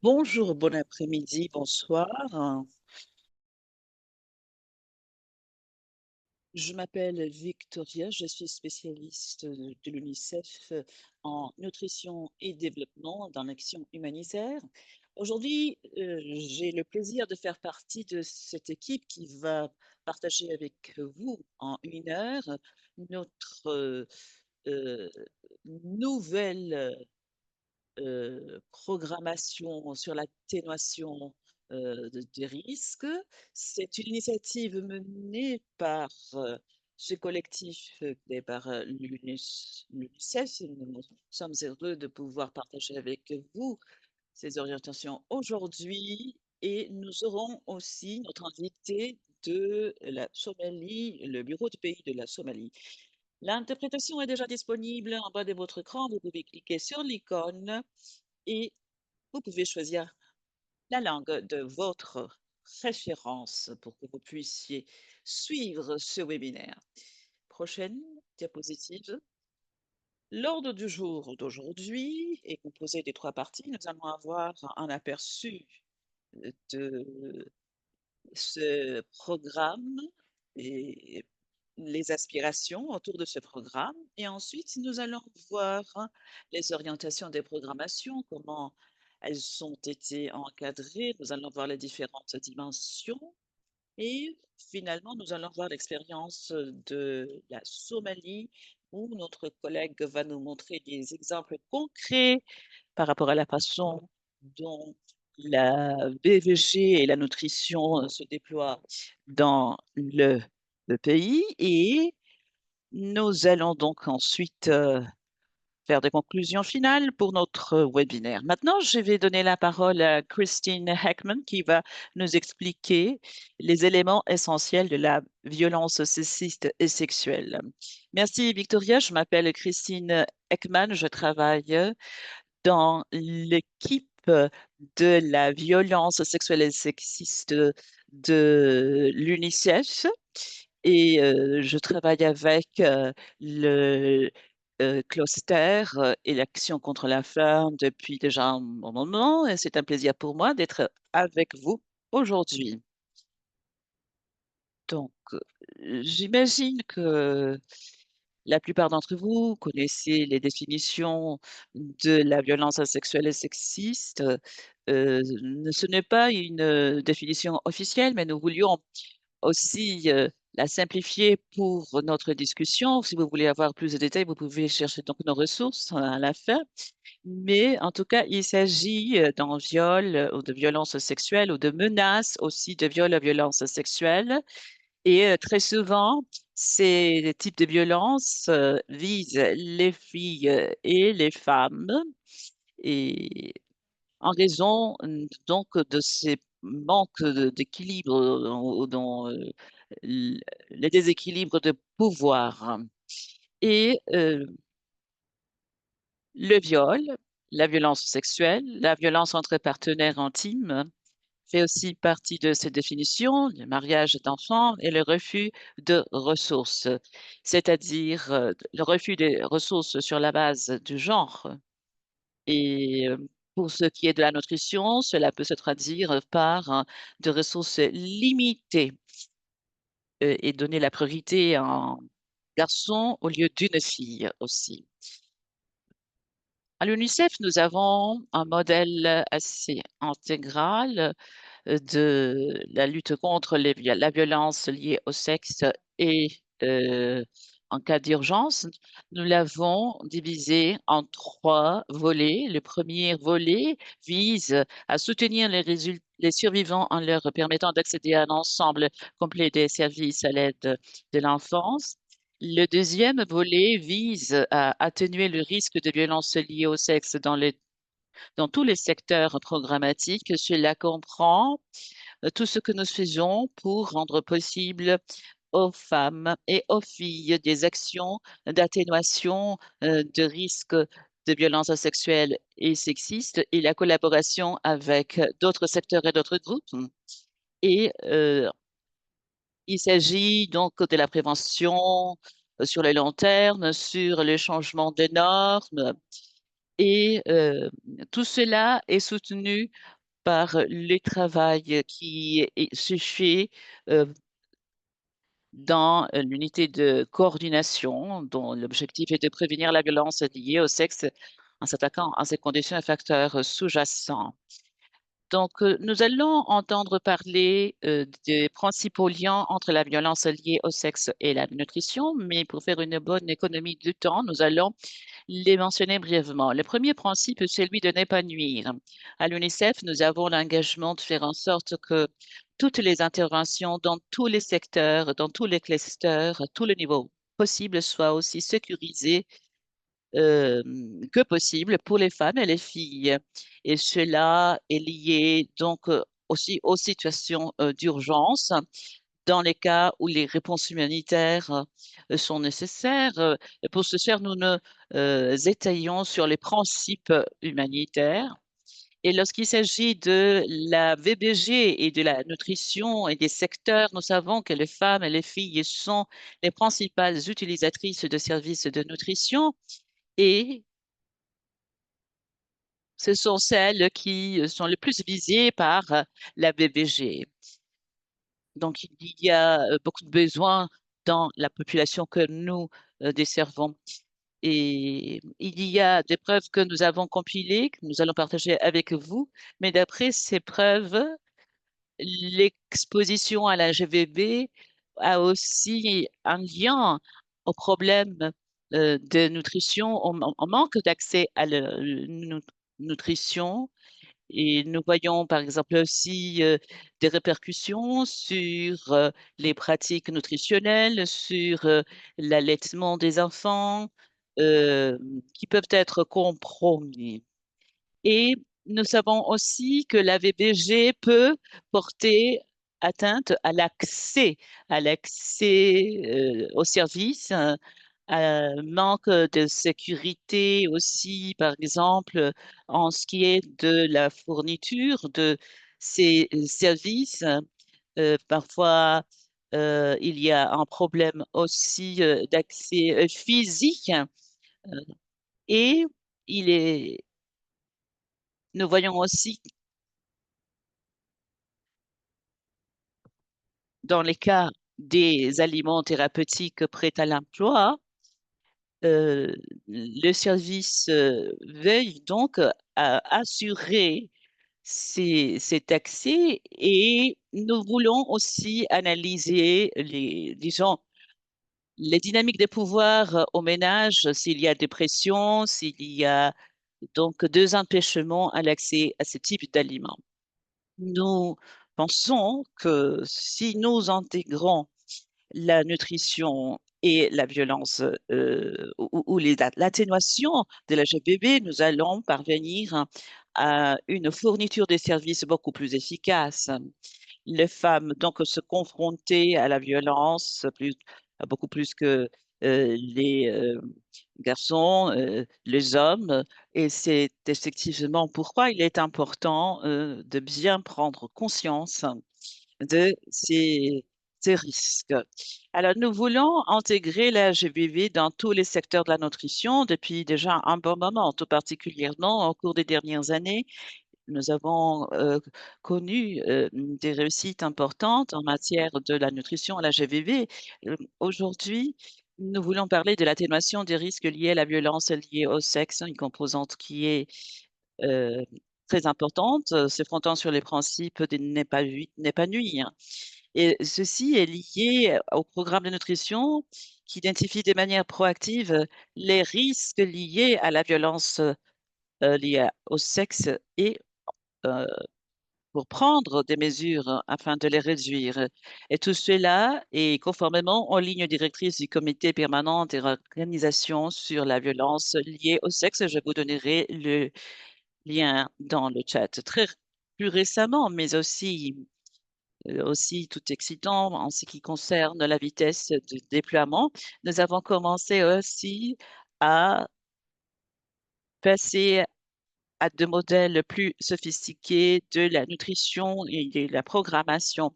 Bonjour, bon après-midi, bonsoir. Je m'appelle Victoria, je suis spécialiste de l'UNICEF en nutrition et développement dans l'action humanitaire. Aujourd'hui, j'ai le plaisir de faire partie de cette équipe qui va partager avec vous en 1 heure notre euh, nouvelle programmation sur l'atténuation des risques. C'est une initiative menée par ce collectif et par l'UNICEF. Nous sommes heureux de pouvoir partager avec vous ces orientations aujourd'hui et nous aurons aussi notre invité de la Somalie, le bureau de pays de la Somalie. L'interprétation est déjà disponible en bas de votre écran. Vous pouvez cliquer sur l'icône et vous pouvez choisir la langue de votre préférence pour que vous puissiez suivre ce webinaire. Prochaine diapositive. L'ordre du jour d'aujourd'hui est composé des 3 parties. Nous allons avoir un aperçu de ce programme et les aspirations autour de ce programme. Et ensuite, nous allons voir les orientations des programmations, comment elles ont été encadrées. Nous allons voir les différentes dimensions. Et finalement, nous allons voir l'expérience de la Somalie, où notre collègue va nous montrer des exemples concrets par rapport à la façon dont la BVG et la nutrition se déploient dans le pays. Et nous allons donc ensuite faire des conclusions finales pour notre webinaire. Maintenant, je vais donner la parole à Christine Heckman qui va nous expliquer les éléments essentiels de la violence sexiste et sexuelle. Merci Victoria, je m'appelle Christine Heckman, je travaille dans l'équipe de la violence sexuelle et sexiste de l'UNICEF et je travaille avec le cluster et l'action contre la femme depuis déjà un bon moment et c'est un plaisir pour moi d'être avec vous aujourd'hui. Donc, j'imagine que la plupart d'entre vous connaissez les définitions de la violence sexuelle et sexiste. Ce n'est pas une définition officielle, mais nous voulions aussi la simplifier pour notre discussion. Si vous voulez avoir plus de détails, vous pouvez chercher donc nos ressources à la fin. Mais en tout cas, il s'agit d'un viol ou de violence sexuelle ou de menaces aussi de viol à violence sexuelle et très souvent, ces types de violences visent les filles et les femmes. Et en raison donc de ces manques d'équilibre dans les déséquilibres de pouvoir. Et le viol, la violence sexuelle, la violence entre partenaires intimes, fait aussi partie de ces définitions, le mariage d'enfants et le refus de ressources, c'est-à-dire le refus des ressources sur la base du genre. Et pour ce qui est de la nutrition, cela peut se traduire par de ressources limitées et donner la priorité à un garçon au lieu d'une fille aussi. À l'UNICEF, nous avons un modèle assez intégral de la lutte contre la violence liée au sexe et euh, en cas d'urgence. Nous l'avons divisé en 3 volets. Le premier volet vise à soutenir les survivants en leur permettant d'accéder à un ensemble complet des services à l'aide de l'enfance. Le deuxième volet vise à atténuer le risque de violences liées au sexe dans tous les secteurs programmatiques. Cela comprend tout ce que nous faisons pour rendre possible aux femmes et aux filles des actions d'atténuation de risques de violences sexuelles et sexistes et la collaboration avec d'autres secteurs et d'autres groupes. Et il s'agit donc de la prévention sur le long terme, sur le changement des normes Et tout cela est soutenu par le travail se fait euh, dans l'unité de coordination dont l'objectif est de prévenir la violence liée au sexe en s'attaquant à ces conditions et facteurs sous-jacents. Donc, nous allons entendre parler des principaux liens entre la violence liée au sexe et la nutrition, mais pour faire une bonne économie de temps, nous allons les mentionner brièvement. Le premier principe est celui de ne pas nuire. À l'UNICEF, nous avons l'engagement de faire en sorte que toutes les interventions dans tous les secteurs, dans tous les clusters, à tous les niveaux possibles soient aussi sécurisées euh, que possible pour les femmes et les filles. Et cela est lié donc aussi aux situations d'urgence dans les cas où les réponses humanitaires sont nécessaires. Et pour ce faire, nous nous étayons sur les principes humanitaires. Et lorsqu'il s'agit de la VBG et de la nutrition et des secteurs, nous savons que les femmes et les filles sont les principales utilisatrices de services de nutrition et ce sont celles qui sont le plus visées par la VBG. Donc, il y a beaucoup de besoins dans la population que nous desservons. Et il y a des preuves que nous avons compilées, que nous allons partager avec vous, mais d'après ces preuves, l'exposition à la GVB a aussi un lien au problème de nutrition, au manque d'accès à la nutrition. Et nous voyons par exemple aussi des répercussions sur les pratiques nutritionnelles, sur l'allaitement des enfants, euh, qui peuvent être compromis. Et nous savons aussi que la VBG peut porter atteinte à l'accès aux services, manque de sécurité aussi, par exemple, en ce qui est de la fourniture de ces services. Parfois, il y a un problème aussi d'accès physique et il est, nous voyons aussi dans les cas des aliments thérapeutiques prêts à l'emploi, euh, le service veille donc à assurer cet accès et nous voulons aussi analyser disons, les dynamiques de pouvoir au ménage, s'il y a des pressions, s'il y a donc deux empêchements à l'accès à ce type d'aliments. Nous pensons que si nous intégrons la nutrition et la violence ou l'atténuation de la GBB, nous allons parvenir à une fourniture de services beaucoup plus efficace. Les femmes donc se confronter à la violence beaucoup plus que les garçons, les hommes, et c'est effectivement pourquoi il est important de bien prendre conscience de ces risques. Alors, nous voulons intégrer la GBV dans tous les secteurs de la nutrition depuis déjà un bon moment, tout particulièrement au cours des dernières années. Nous avons connu des réussites importantes en matière de la nutrition à la GVV. Aujourd'hui, nous voulons parler de l'atténuation des risques liés à la violence liée au sexe, une composante qui est euh, très importante, se fondant sur les principes des n'est pas nuire. Et ceci est lié au programme de nutrition qui identifie de manière proactive les risques liés à la violence liée au sexe et euh, pour prendre des mesures afin de les réduire. Et tout cela est conformément aux lignes directrices du comité permanent des organisations sur la violence liée au sexe. Je vous donnerai le lien dans le chat. Plus récemment, mais aussi tout excitant en ce qui concerne la vitesse de déploiement, nous avons commencé aussi à passer à de modèles plus sophistiqués de la nutrition et de la programmation.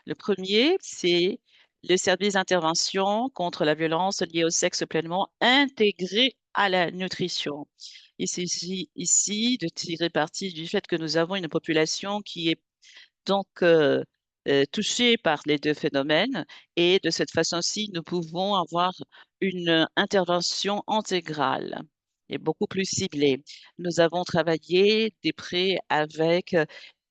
Le premier, c'est le service d'intervention contre la violence liée au sexe pleinement intégré à la nutrition. Il s'agit ici de tirer parti du fait que nous avons une population qui est donc touchée par les deux phénomènes et de cette façon-ci, nous pouvons avoir une intervention intégrale et beaucoup plus ciblée. Nous avons travaillé de près avec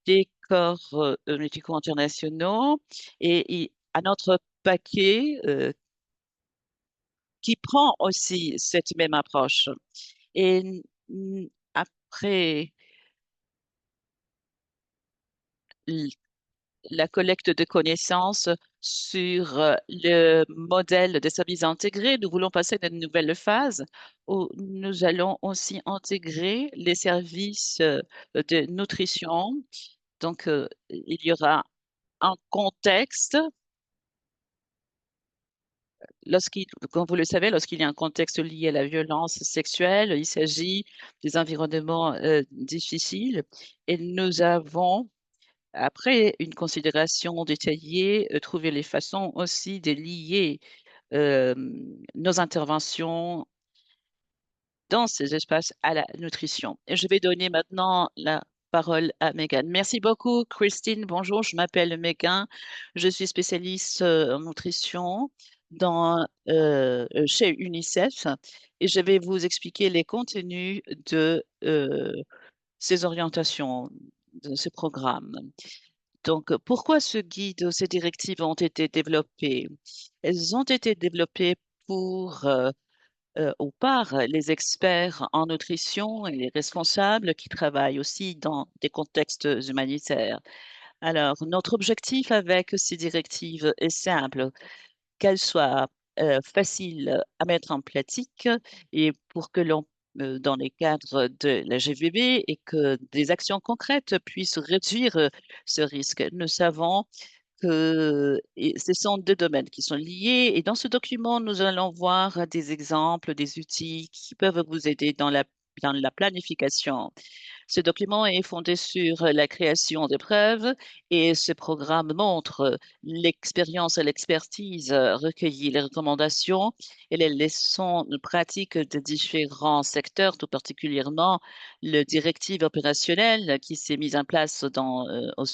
des corps médicaux internationaux et à notre paquet qui prend aussi cette même approche. Et après l- la collecte de connaissances sur le modèle de services intégrés, nous voulons passer à une nouvelle phase où nous allons aussi intégrer les services de nutrition. Donc, il y aura un contexte. Comme vous le savez, lorsqu'il y a un contexte lié à la violence sexuelle, il s'agit des environnements difficiles et nous avons, après une considération détaillée, trouvé les façons aussi de lier euh, nos interventions dans ces espaces à la nutrition. Et je vais donner maintenant la parole à Megan. Merci beaucoup, Christine. Bonjour, je m'appelle Megan. Je suis spécialiste en nutrition chez UNICEF et je vais vous expliquer les contenus de ces orientations, de ce programme. Donc, pourquoi ce guide ou ces directives ont été développées? Elles ont été développées pour ou par les experts en nutrition et les responsables qui travaillent aussi dans des contextes humanitaires. Alors, notre objectif avec ces directives est simple, qu'elles soient faciles à mettre en pratique et pour que l'on dans les cadres de la GVB et que des actions concrètes puissent réduire ce risque. Nous savons et ce sont deux domaines qui sont liés. Et dans ce document, nous allons voir des exemples, des outils qui peuvent vous aider dans la planification. Ce document est fondé sur la création de preuves et ce programme montre l'expérience et l'expertise recueillies, les recommandations et les leçons pratiques de différents secteurs, tout particulièrement le directive opérationnelle qui s'est mise en place au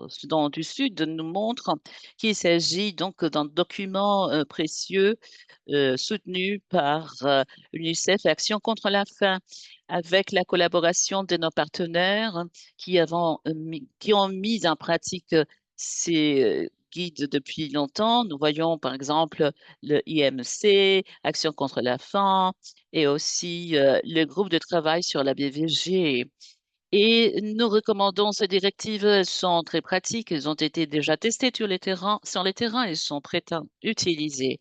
Soudan du Sud nous montre qu'il s'agit donc d'un document précieux soutenu par l'UNICEF et Action contre la faim avec la collaboration de nos partenaires qui ont mis en pratique ces guides depuis longtemps. Nous voyons par exemple le IMC, Action contre la faim, et aussi le groupe de travail sur la BVG. Et nous recommandons ces directives, elles sont très pratiques, elles ont été déjà testées sur les terrains et sont prêtes à utiliser.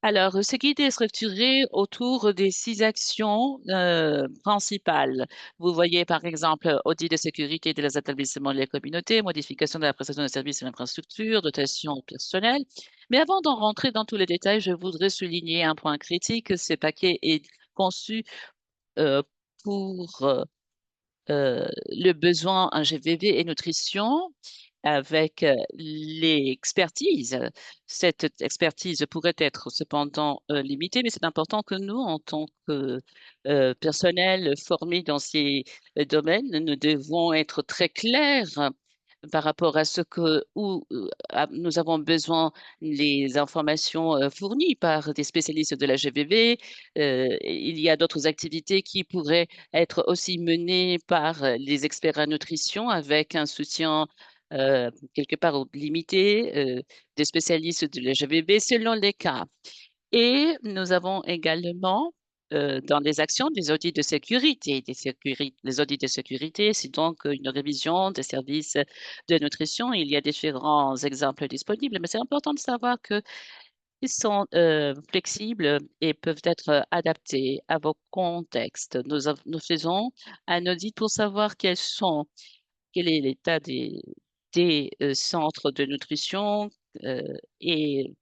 Alors, ce guide est structuré autour des 6 actions principales. Vous voyez, par exemple, audit de sécurité des établissements et des communautés, modification de la prestation de services et d'infrastructures, dotation personnelle. Mais avant d'en rentrer dans tous les détails, je voudrais souligner un point critique. Ce paquet est conçu euh, pour le besoin en GVV et nutrition avec l'expertise. Cette expertise pourrait être cependant limitée, mais c'est important que nous, en tant que personnel formé dans ces domaines, nous devons être très clairs par rapport à ce que nous avons besoin les informations fournies par des spécialistes de la GVV. Il y a d'autres activités qui pourraient être aussi menées par les experts en nutrition avec un soutien quelque part limité des spécialistes de la GVB selon les cas. Et nous avons également dans les actions des audits de sécurité. Les audits de sécurité, c'est donc une révision des services de nutrition. Il y a différents exemples disponibles, mais c'est important de savoir qu'ils sont flexibles et peuvent être adaptés à vos contextes. Nous faisons un audit pour savoir quel est l'état des centres de nutrition euh, et,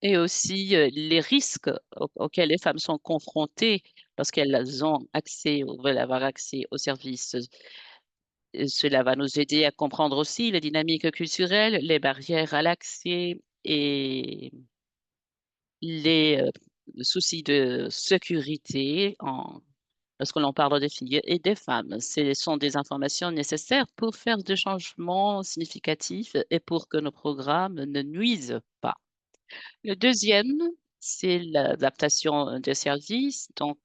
et aussi les risques auxquels les femmes sont confrontées lorsqu'elles ont accès ou veulent avoir accès aux services. Cela va nous aider à comprendre aussi les dynamiques culturelles, les barrières à l'accès et les souci de sécurité lorsque l'on parle des filles et des femmes. Ce sont des informations nécessaires pour faire des changements significatifs et pour que nos programmes ne nuisent pas. Le deuxième, c'est l'adaptation des services. Donc,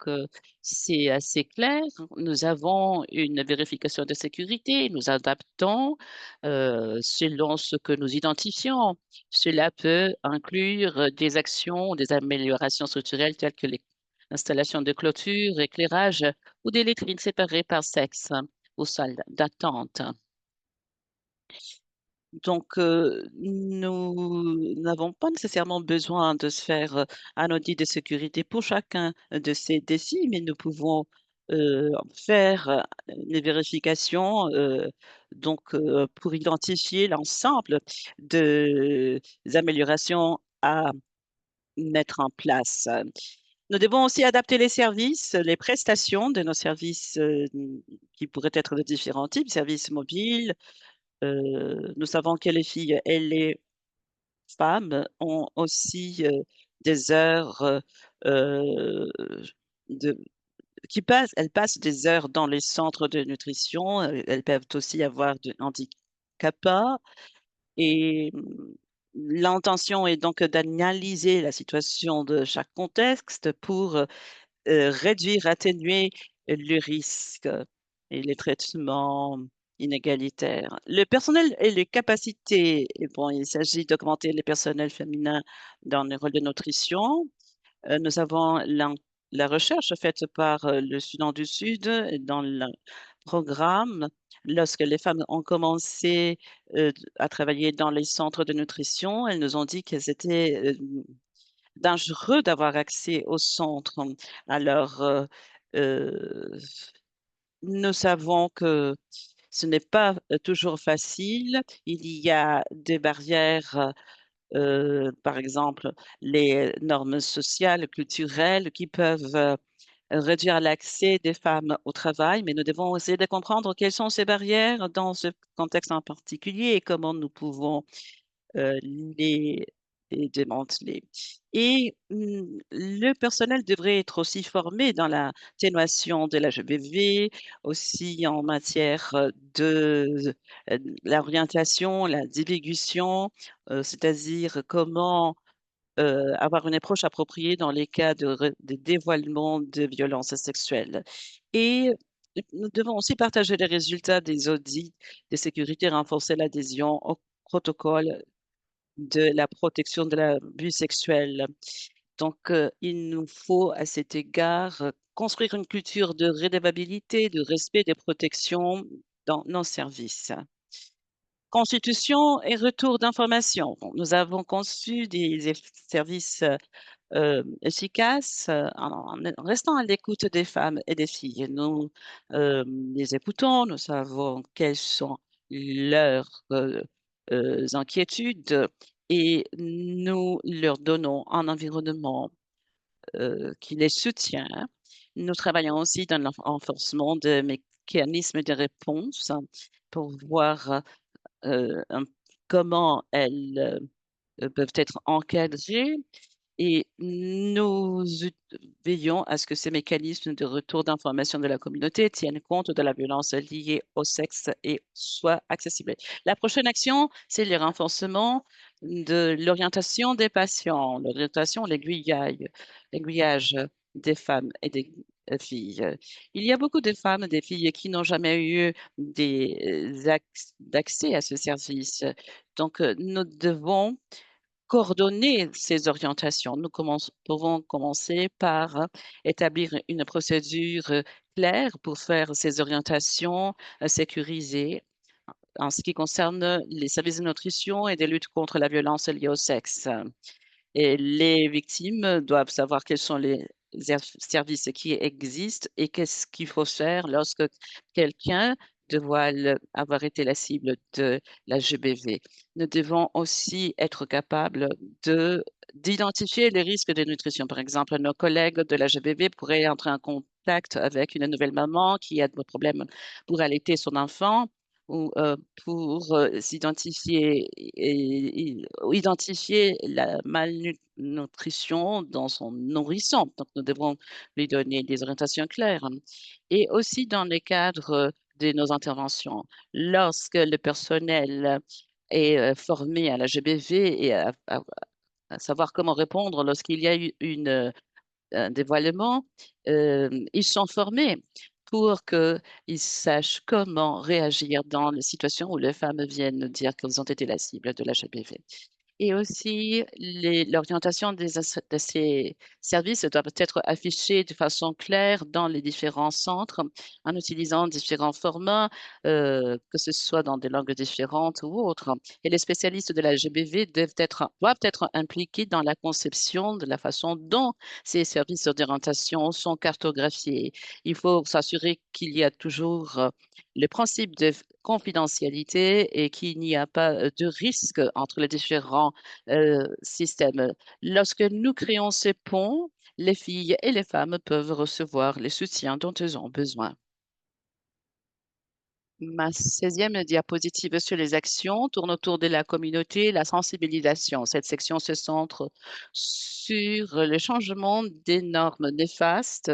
c'est assez clair. Nous avons une vérification de sécurité. Nous adaptons selon ce que nous identifions. Cela peut inclure des actions, des améliorations structurelles telles que l'installation de clôtures, éclairage ou des lettrines séparées par sexe ou salle d'attente. Donc, nous n'avons pas nécessairement besoin de se faire un audit de sécurité pour chacun de ces défis, mais nous pouvons faire une vérification pour identifier l'ensemble des améliorations à mettre en place. Nous devons aussi adapter les services, les prestations de nos services qui pourraient être de différents types, services mobiles. Nous savons que les filles et les femmes ont aussi des heures euh, de, elles passent des heures dans les centres de nutrition. Elles peuvent aussi avoir de handicap et l'intention est donc d'analyser la situation de chaque contexte pour réduire, atténuer le risque et les traitements inégalitaires. Le personnel et les capacités, et bon, il s'agit d'augmenter les personnels féminins dans les rôles de nutrition. Nous avons la recherche faite par le Soudan du Sud dans le programme. Lorsque les femmes ont commencé à travailler dans les centres de nutrition, elles nous ont dit qu'elles étaient dangereux d'avoir accès au centre. Alors, euh, nous savons que ce n'est pas toujours facile. Il y a des barrières, par exemple, les normes sociales, culturelles qui peuvent réduire l'accès des femmes au travail, mais nous devons essayer de comprendre quelles sont ces barrières dans ce contexte en particulier et comment nous pouvons les, les démanteler. Et le personnel devrait être aussi formé dans la l'atténuation de la GBV, aussi en matière de l'orientation, la divulgation, c'est-à-dire comment avoir une approche appropriée dans les cas de dévoilement de violences sexuelles. Et nous devons aussi partager les résultats des audits de sécurité, renforcer l'adhésion au protocole de la protection de l'abus sexuel. Donc, il nous faut à cet égard construire une culture de redevabilité, de respect des protections dans nos services. Constitution et retour d'informations. Nous avons conçu des services efficaces en restant à l'écoute des femmes et des filles. Nous les écoutons, nous savons quelles sont leurs inquiétudes et nous leur donnons un environnement qui les soutient. Nous travaillons aussi dans le renforcement de mécanismes de réponse pour voir comment elles peuvent être encadrées et veillons à ce que ces mécanismes de retour d'information de la communauté tiennent compte de la violence liée au sexe et soient accessibles. La prochaine action, c'est le renforcement de l'orientation des patients, l'orientation, l'aiguillage des femmes et des filles. Il y a beaucoup de femmes, des filles qui n'ont jamais eu d'accès à ce service. Donc, nous devons coordonner ces orientations. Pouvons commencer par établir une procédure claire pour faire ces orientations sécurisées en ce qui concerne les services de nutrition et de lutte contre la violence liée au sexe. Et les victimes doivent savoir quels sont les services qui existent et qu'est-ce qu'il faut faire lorsque quelqu'un avoir été la cible de la GBV. Nous devons aussi être capables d'identifier les risques de nutrition. Par exemple, nos collègues de la GBV pourraient entrer en contact avec une nouvelle maman qui a des problèmes pour allaiter son enfant ou pour s'identifier ou identifier la malnutrition dans son nourrisson. Donc, nous devons lui donner des orientations claires. Et aussi dans le cadre de nos interventions, lorsque le personnel est formé à la GBV et à savoir comment répondre lorsqu'il y a eu un dévoilement, ils sont formés pour qu'ils sachent comment réagir dans les situations où les femmes viennent dire qu'elles ont été la cible de l'HPV. Et aussi, l'orientation de ces services doit être affichée de façon claire dans les différents centres en utilisant différents formats, que ce soit dans des langues différentes ou autres. Et les spécialistes de la GBV doivent être impliqués dans la conception de la façon dont ces services d'orientation sont cartographiés. Il faut s'assurer qu'il y a toujours le principe de confidentialité et qu'il n'y a pas de risque entre les différents systèmes. Lorsque nous créons ces ponts, les filles et les femmes peuvent recevoir les soutiens dont elles ont besoin. Ma 16e diapositive sur les actions tourne autour de la communauté et la sensibilisation. Cette section se centre sur le changement des normes néfastes,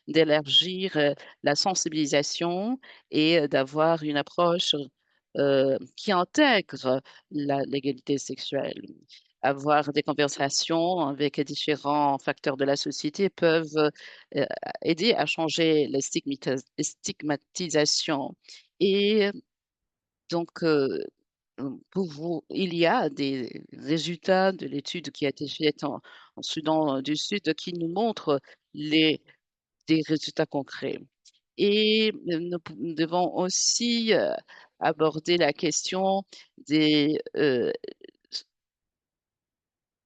d'élargir la sensibilisation et d'avoir une approche qui intègre l'égalité sexuelle. Avoir des conversations avec différents facteurs de la société peuvent euh, aider à changer les stigmatisations et donc, pour vous, il y a des résultats de l'étude qui a été faite en Soudan du Sud qui nous montrent des résultats concrets. Et nous devons aussi aborder la question des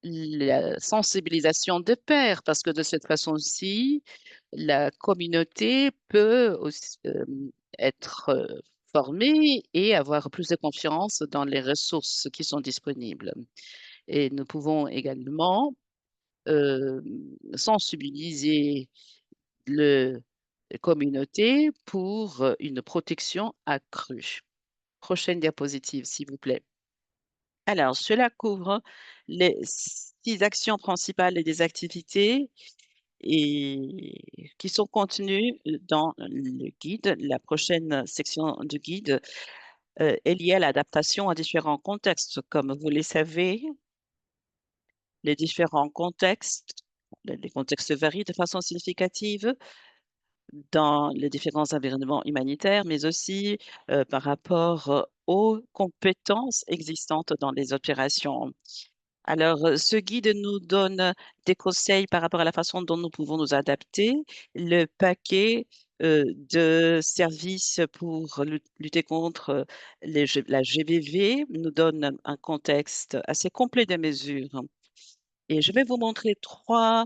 la sensibilisation des pairs, parce que de cette façon-ci, la communauté peut aussi, être formée et avoir plus de confiance dans les ressources qui sont disponibles. Et nous pouvons également euh, sensibiliser le, les communautés pour une protection accrue. Prochaine diapositive, s'il vous plaît. Alors, cela couvre les 6 actions principales et des activités et qui sont contenues dans le guide. La prochaine section du guide est liée à l'adaptation à différents contextes. Comme vous le savez, les différents contextes, les contextes varient de façon significative dans les différents environnements humanitaires, mais aussi par rapport aux compétences existantes dans les opérations. Alors, ce guide nous donne des conseils par rapport à la façon dont nous pouvons nous adapter. Le paquet de services pour lutter contre la GBV nous donne un contexte assez complet des mesures. Et je vais vous montrer 3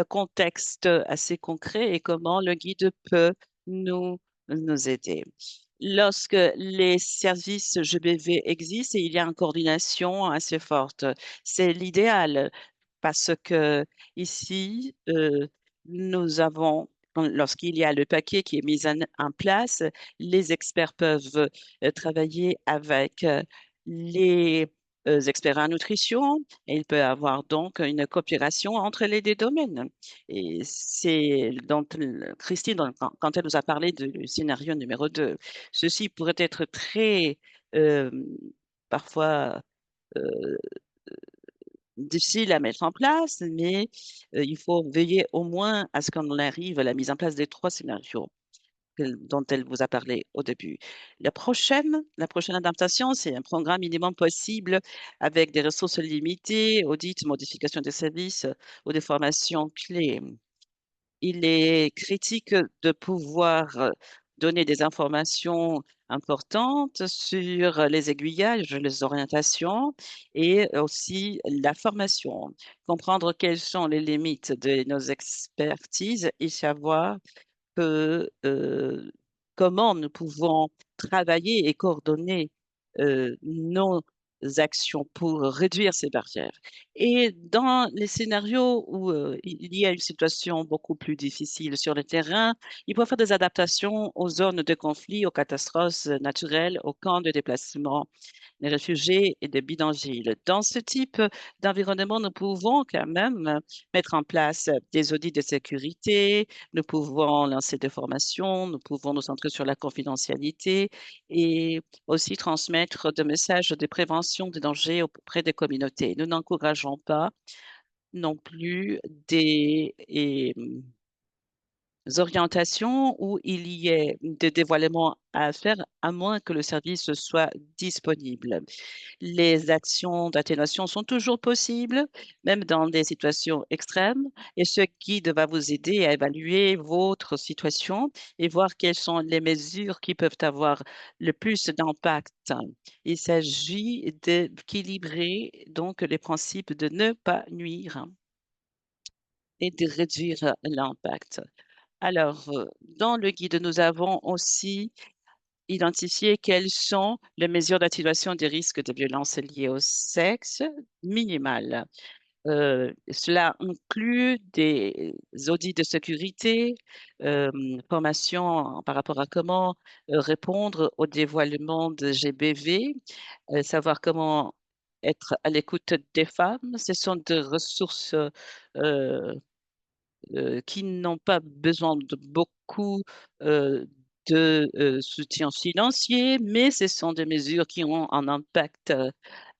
contextes assez concrets et comment le guide peut nous aider. Lorsque les services GBV existent et il y a une coordination assez forte, c'est l'idéal parce que ici, nous avons, lorsqu'il y a le paquet qui est mis en place, les experts peuvent travailler avec les experts en nutrition et il peut y avoir donc une coopération entre les deux domaines. Et c'est donc Christine, quand elle nous a parlé du scénario numéro 2, ceci pourrait être très euh, parfois difficile à mettre en place, mais il faut veiller au moins à ce qu'on arrive à la mise en place des 3 scénarios dont elle vous a parlé au début. La prochaine adaptation, c'est un programme minimum possible avec des ressources limitées, audit, modification des services ou des formations clés. Il est critique de pouvoir donner des informations importantes sur les aiguillages, les orientations et aussi la formation. Comprendre quelles sont les limites de nos expertises et savoir comment nous pouvons travailler et coordonner nos actions pour réduire ces barrières. Et dans les scénarios où il y a une situation beaucoup plus difficile sur le terrain, il faut faire des adaptations aux zones de conflit, aux catastrophes naturelles, aux camps de déplacement des réfugiés et des bidonvilles. Dans ce type d'environnement, nous pouvons quand même mettre en place des audits de sécurité, nous pouvons lancer des formations, nous pouvons nous centrer sur la confidentialité et aussi transmettre des messages de prévention des dangers auprès des communautés. Nous n'encourageons pas non plus orientations où il y ait des dévoilements à faire, à moins que le service soit disponible. Les actions d'atténuation sont toujours possibles, même dans des situations extrêmes, et ce guide va vous aider à évaluer votre situation et voir quelles sont les mesures qui peuvent avoir le plus d'impact. Il s'agit d'équilibrer donc les principes de ne pas nuire et de réduire l'impact. Alors, dans le guide, nous avons aussi identifié quelles sont les mesures d'atténuation des risques de violences liées au sexe minimales. Cela inclut des audits de sécurité, formation par rapport à comment répondre au dévoilement de GBV, savoir comment être à l'écoute des femmes. Ce sont des ressources euh, qui n'ont pas besoin de beaucoup de soutien financier, mais ce sont des mesures qui ont un impact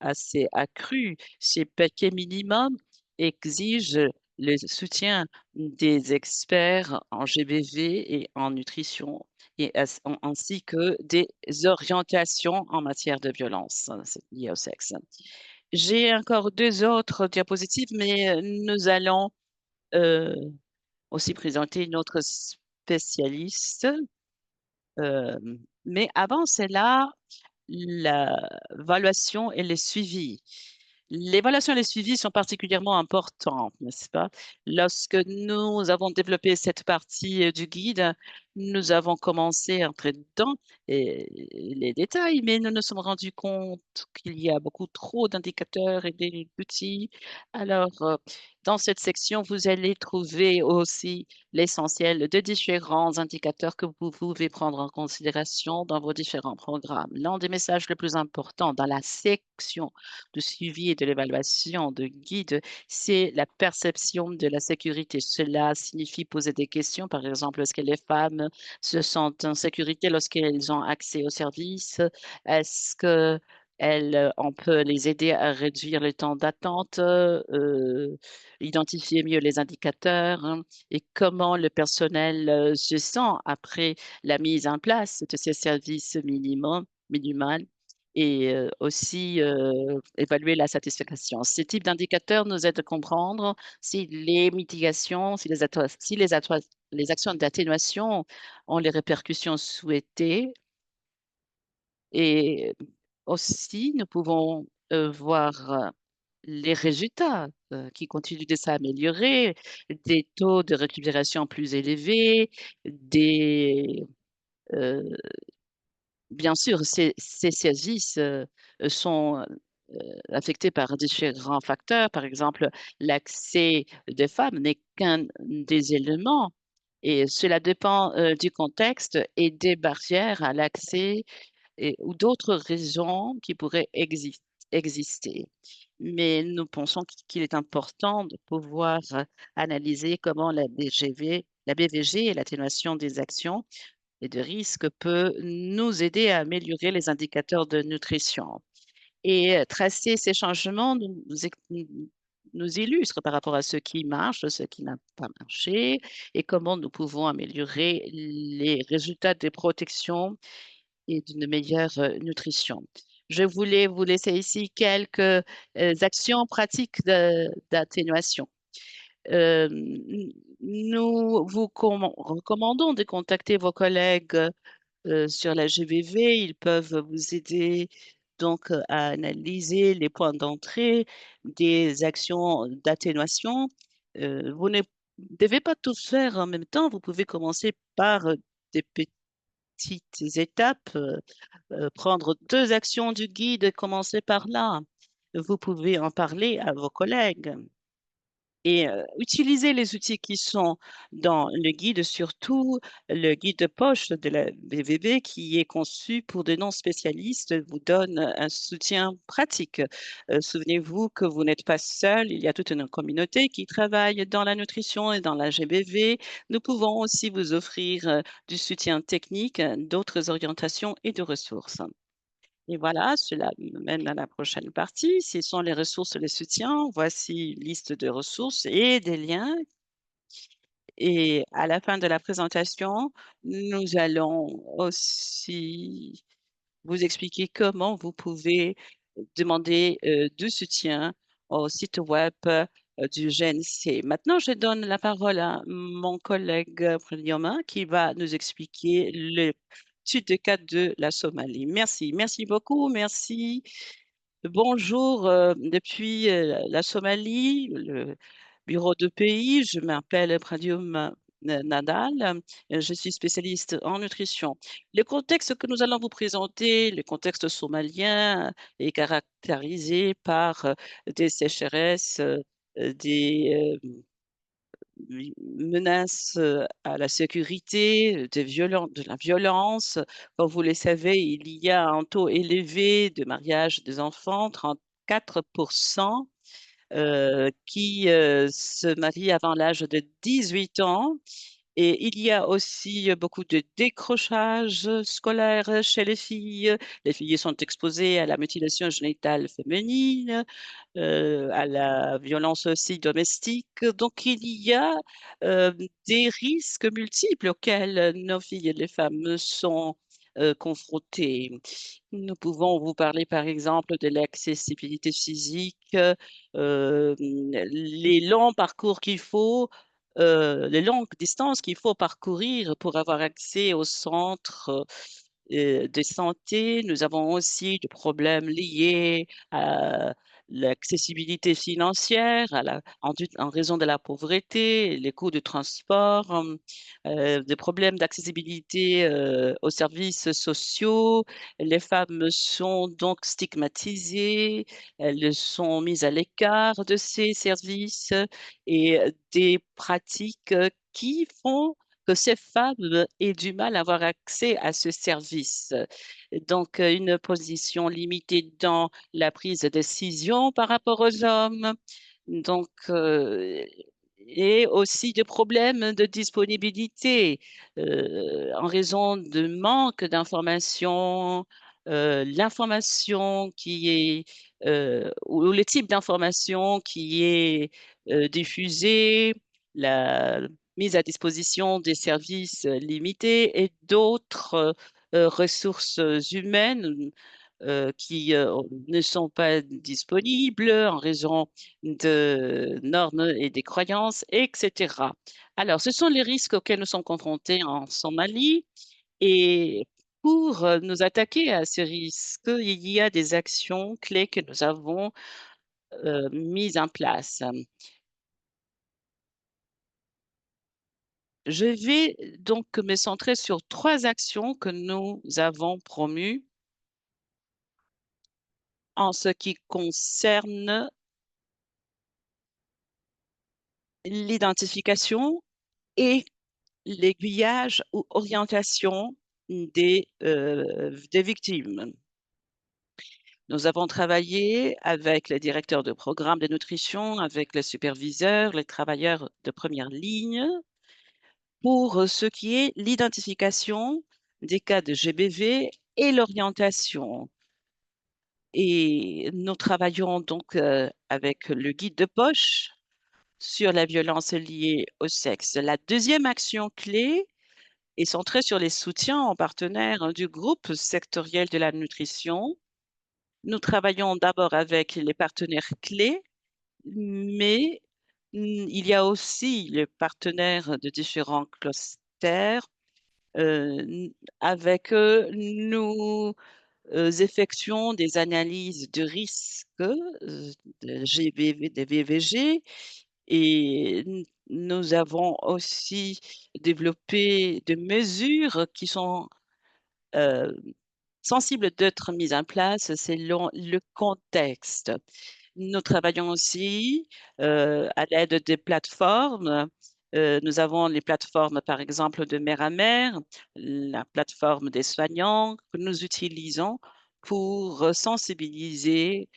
assez accru. Ces paquets minimums exigent le soutien des experts en GBV et en nutrition, ainsi que des orientations en matière de violence liées au sexe. J'ai encore deux autres diapositives, mais nous allons euh, aussi présenter une autre spécialiste. Euh, mais avant cela, l'évaluation et le suivi. L'évaluation et le suivi sont particulièrement importants, n'est-ce pas? Lorsque nous avons développé cette partie du guide, nous avons commencé à entrer dedans les détails, mais nous nous sommes rendus compte qu'il y a beaucoup trop d'indicateurs et d'outils. Alors, dans cette section, vous allez trouver aussi l'essentiel de différents indicateurs que vous pouvez prendre en considération dans vos différents programmes. L'un des messages les plus importants dans la section de suivi et de l'évaluation de guide, c'est la perception de la sécurité. Cela signifie poser des questions, par exemple, est-ce que les femmes se sentent en sécurité lorsqu'elles ont accès aux services? Est-ce que on peut les aider à réduire le temps d'attente, identifier mieux les indicateurs, hein, et comment le personnel se sent après la mise en place de ces services minimales et aussi évaluer la satisfaction. Ce type d'indicateur nous aide à comprendre si les mitigations, les actions d'atténuation ont les répercussions souhaitées et aussi nous pouvons voir les résultats qui continuent de s'améliorer, des taux de récupération plus élevés, euh, bien sûr, ces services sont affectés par différents facteurs. Par exemple, l'accès des femmes n'est qu'un des éléments et cela dépend du contexte et des barrières à l'accès ou d'autres raisons qui pourraient exister. Mais nous pensons qu'il est important de pouvoir analyser comment la BVG et l'atténuation des actions et de risque peut nous aider à améliorer les indicateurs de nutrition. Et tracer ces changements nous illustre par rapport à ce qui marche, ce qui n'a pas marché, et comment nous pouvons améliorer les résultats des protections et d'une meilleure nutrition. Je voulais vous laisser ici quelques actions pratiques d'atténuation. Euh, nous vous recommandons de contacter vos collègues sur la GBV. Ils peuvent vous aider donc à analyser les points d'entrée des actions d'atténuation. Vous ne devez pas tout faire en même temps. Vous pouvez commencer par des petites étapes, prendre 2 actions du guide et commencer par là. Vous pouvez en parler à vos collègues et utiliser les outils qui sont dans le guide, surtout le guide de poche de la BVB qui est conçu pour de non-spécialistes, vous donne un soutien pratique. Souvenez-vous que vous n'êtes pas seul, il y a toute une communauté qui travaille dans la nutrition et dans la GBV. Nous pouvons aussi vous offrir du soutien technique, d'autres orientations et de ressources. Et voilà, cela me mène à la prochaine partie. Ce sont les ressources et les soutiens. Voici une liste de ressources et des liens. Et à la fin de la présentation, nous allons aussi vous expliquer comment vous pouvez demander du soutien au site web du GNC. Maintenant, je donne la parole à mon collègue Prelioma qui va nous expliquer l'étude de cas de la Somalie. Merci, merci beaucoup, merci. Bonjour, depuis la Somalie, le bureau de pays, je m'appelle Pradium Nadal, je suis spécialiste en nutrition. Le contexte que nous allons vous présenter, le contexte somalien, est caractérisé par des sécheresses, des menaces à la sécurité, de la violence. Comme vous le savez, il y a un taux élevé de mariage des enfants, 34%, qui se marient avant l'âge de 18 ans. Et il y a aussi beaucoup de décrochage scolaire chez les filles. Les filles sont exposées à la mutilation génitale féminine, à la violence aussi domestique. Donc, il y a euh, des risques multiples auxquels nos filles et les femmes sont confrontées. Nous pouvons vous parler, par exemple, de l'accessibilité physique, les longs parcours qu'il faut, les longues distances qu'il faut parcourir pour avoir accès aux centres de santé. Nous avons aussi des problèmes liés à l'accessibilité financière, en raison de la pauvreté, les coûts de transport, des problèmes d'accessibilité aux services sociaux. Les femmes sont donc stigmatisées, elles sont mises à l'écart de ces services et des pratiques qui font que ces femmes aient du mal à avoir accès à ce service. Donc, une position limitée dans la prise de décision par rapport aux hommes. Donc, et aussi des problèmes de disponibilité en raison de manque d'informations, l'information qui est, ou le type d'information qui est diffusée, la mise à disposition des services limités et d'autres ressources humaines qui ne sont pas disponibles en raison de normes et des croyances, etc. Alors, ce sont les risques auxquels nous sommes confrontés en Somalie et pour nous attaquer à ces risques, il y a des actions clés que nous avons mises en place. Je vais donc me centrer sur 3 actions que nous avons promues en ce qui concerne l'identification et l'aiguillage ou orientation des victimes. Nous avons travaillé avec les directeurs de programme de nutrition, avec les superviseurs, les travailleurs de première ligne pour ce qui est l'identification des cas de GBV et l'orientation. Et nous travaillons donc avec le guide de poche sur la violence liée au sexe. La deuxième action clé est centrée sur les soutiens aux partenaires du groupe sectoriel de la nutrition. Nous travaillons d'abord avec les partenaires clés, mais il y a aussi les partenaires de différents clusters. Avec eux, nous effectuons des analyses de risque de GBV, des VVG et nous avons aussi développé des mesures qui sont euh, sensibles d'être mises en place selon le contexte. Nous travaillons aussi à l'aide des plateformes. Nous avons les plateformes, par exemple, de mère à mère, la plateforme des soignants que nous utilisons pour sensibiliser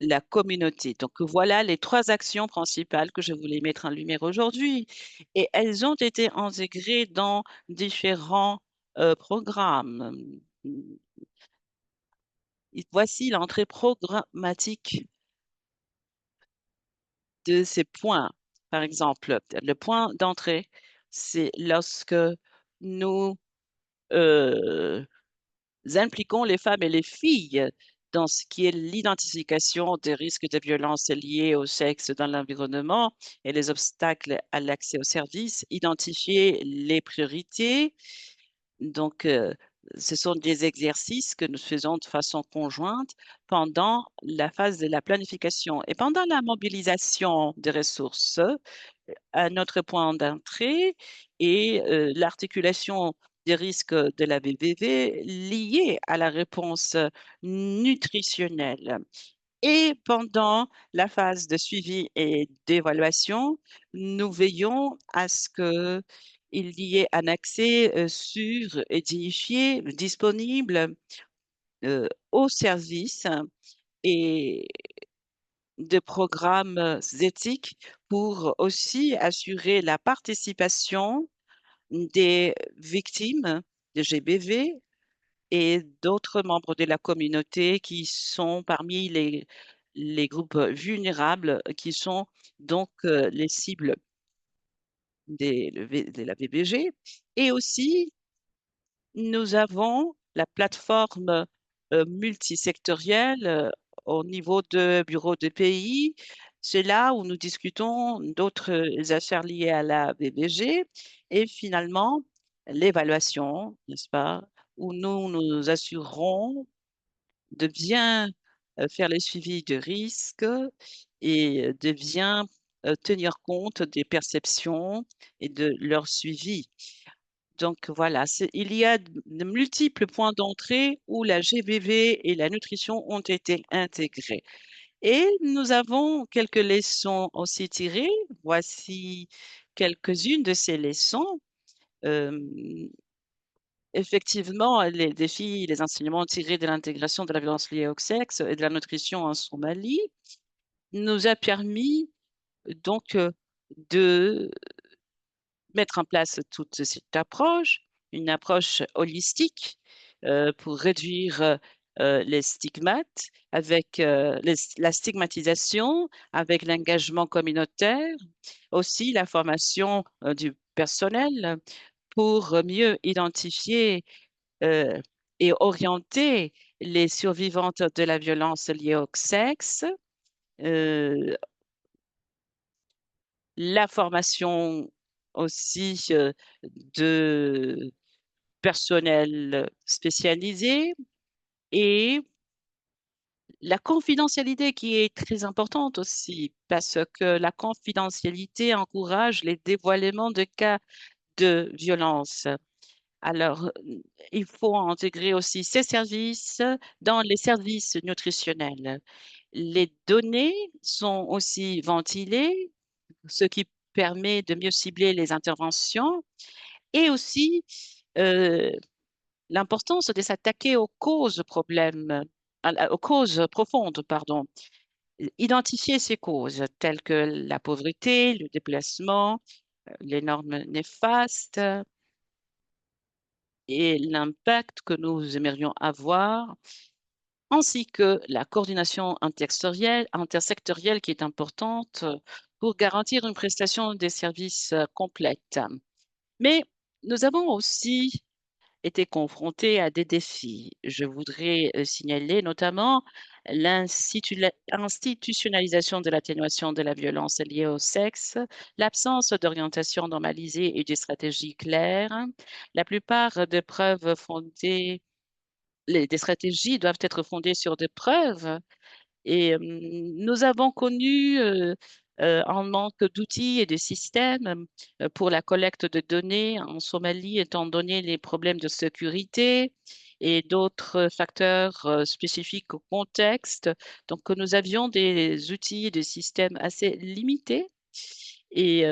la communauté. Donc voilà les trois actions principales que je voulais mettre en lumière aujourd'hui. Et elles ont été intégrées dans différents programmes. Et voici l'entrée programmatique de ces points. Par exemple, le point d'entrée, c'est lorsque nous euh, impliquons les femmes et les filles dans ce qui est l'identification des risques de violence liés au sexe dans l'environnement et les obstacles à l'accès aux services, identifier les priorités. Donc, ce sont des exercices que nous faisons de façon conjointe pendant la phase de la planification et pendant la mobilisation des ressources. Un autre point d'entrée est l'articulation des risques de la BBV liés à la réponse nutritionnelle. Et pendant la phase de suivi et d'évaluation, nous veillons à ce qu'il y ait un accès sûr, édifié, disponible aux services et de programmes éthiques pour aussi assurer la participation des victimes de GBV et d'autres membres de la communauté qui sont parmi les groupes vulnérables, qui sont donc les cibles de la VBG. Et aussi, nous avons la plateforme multisectorielle au niveau de bureaux de pays. C'est là où nous discutons d'autres affaires liées à la BBG et finalement l'évaluation, n'est-ce pas, où nous nous assurerons de bien faire le suivi de risques et de bien tenir compte des perceptions et de leur suivi. Donc voilà, il y a de multiples points d'entrée où la GBV et la nutrition ont été intégrés. Et nous avons quelques leçons aussi tirées. Voici quelques-unes de ces leçons. Euh, Effectivement, les défis, les enseignements tirés de l'intégration de la violence liée au sexe et de la nutrition en Somalie nous a permis donc de mettre en place toute cette approche, une approche holistique pour réduire les stigmates, avec la stigmatisation, avec l'engagement communautaire, aussi la formation du personnel pour mieux identifier euh, et orienter les survivantes de la violence liée au sexe, euh, la formation aussi de personnel spécialisé et la confidentialité qui est très importante aussi parce que la confidentialité encourage les dévoilements de cas de violence. Alors, il faut intégrer aussi ces services dans les services nutritionnels. Les données sont aussi ventilées, ce qui permet de mieux cibler les interventions et aussi euh, l'importance de s'attaquer aux causes problèmes, aux causes profondes, pardon. Identifier ces causes telles que la pauvreté, le déplacement, les normes néfastes et l'impact que nous aimerions avoir, ainsi que la coordination intersectorielle qui est importante pour garantir une prestation des services complète. Mais nous avons aussi été confrontés à des défis. Je voudrais signaler notamment l'institutionnalisation de l'atténuation de la violence liée au sexe, l'absence d'orientation normalisée et de stratégies claires. La plupart des preuves fondées, des stratégies doivent être fondées sur des preuves et nous avons connu en manque d'outils et de systèmes pour la collecte de données en Somalie, étant donné les problèmes de sécurité et d'autres facteurs spécifiques au contexte. Donc, nous avions des outils et des systèmes assez limités et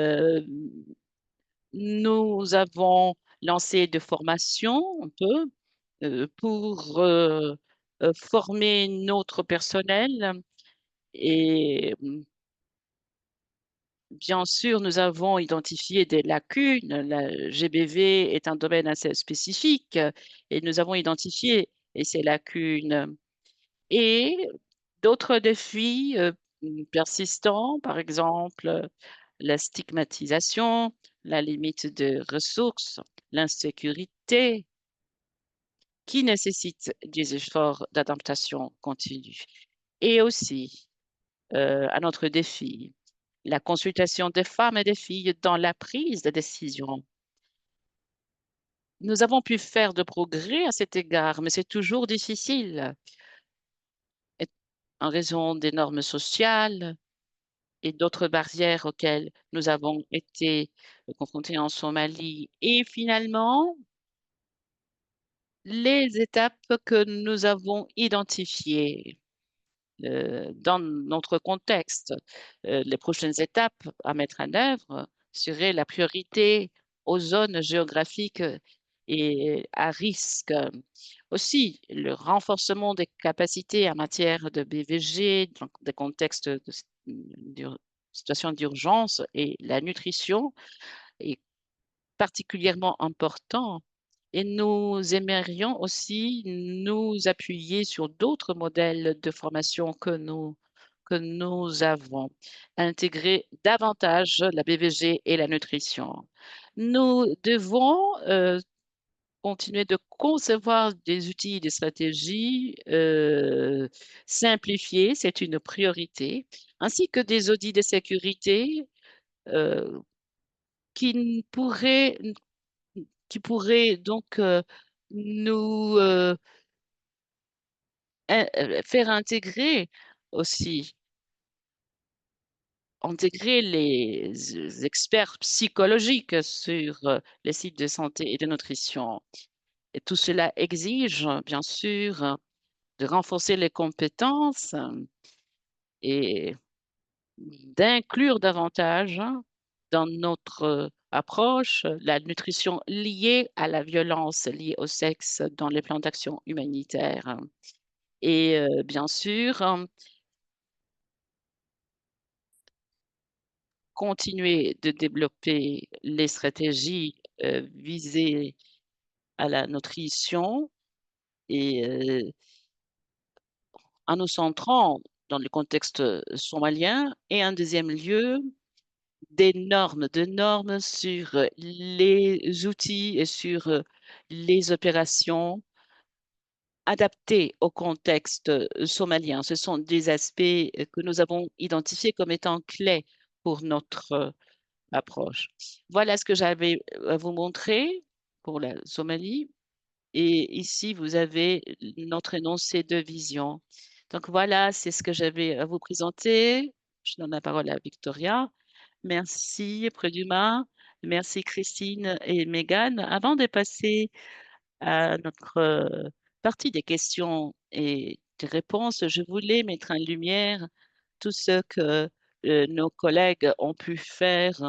nous avons lancé des formations un peu pour former notre personnel et bien sûr, nous avons identifié des lacunes. La GBV est un domaine assez spécifique et nous avons identifié ces lacunes. Et d'autres défis persistants, par exemple, la stigmatisation, la limite de ressources, l'insécurité, qui nécessitent des efforts d'adaptation continue. Et aussi, un autre défi, la consultation des femmes et des filles dans la prise de décision. Nous avons pu faire de progrès à cet égard, mais c'est toujours difficile et- en raison des normes sociales et d'autres barrières auxquelles nous avons été confrontés en Somalie. Et finalement, les étapes que nous avons identifiées dans notre contexte. Les prochaines étapes à mettre en œuvre seraient la priorité aux zones géographiques et à risque. Aussi, le renforcement des capacités en matière de BVG, donc des contextes de situation d'urgence et la nutrition est particulièrement important. Et nous aimerions aussi nous appuyer sur d'autres modèles de formation que nous avons, intégrer davantage la BVG et la nutrition. Nous devons continuer de concevoir des outils et des stratégies simplifiées, c'est une priorité, ainsi que des audits de sécurité euh, qui pourraient donc nous faire aussi, intégrer les experts psychologiques sur les sites de santé et de nutrition. Et tout cela exige, bien sûr, de renforcer les compétences et d'inclure davantage dans notre approche la nutrition liée à la violence liée au sexe dans les plans d'action humanitaire. Et bien sûr, continuer de développer les stratégies visées à la nutrition et en nous centrant dans le contexte somalien. Et en deuxième lieu, de normes sur les outils et sur les opérations adaptées au contexte somalien. Ce sont des aspects que nous avons identifiés comme étant clés pour notre approche. Voilà ce que j'avais à vous montrer pour la Somalie. Et ici, vous avez notre énoncé de vision. Donc voilà, c'est ce que j'avais à vous présenter. Je donne la parole à Victoria. Merci, Préduma. Merci, Christine et Megan. Avant de passer à notre partie des questions et des réponses, je voulais mettre en lumière tout ce que nos collègues ont pu faire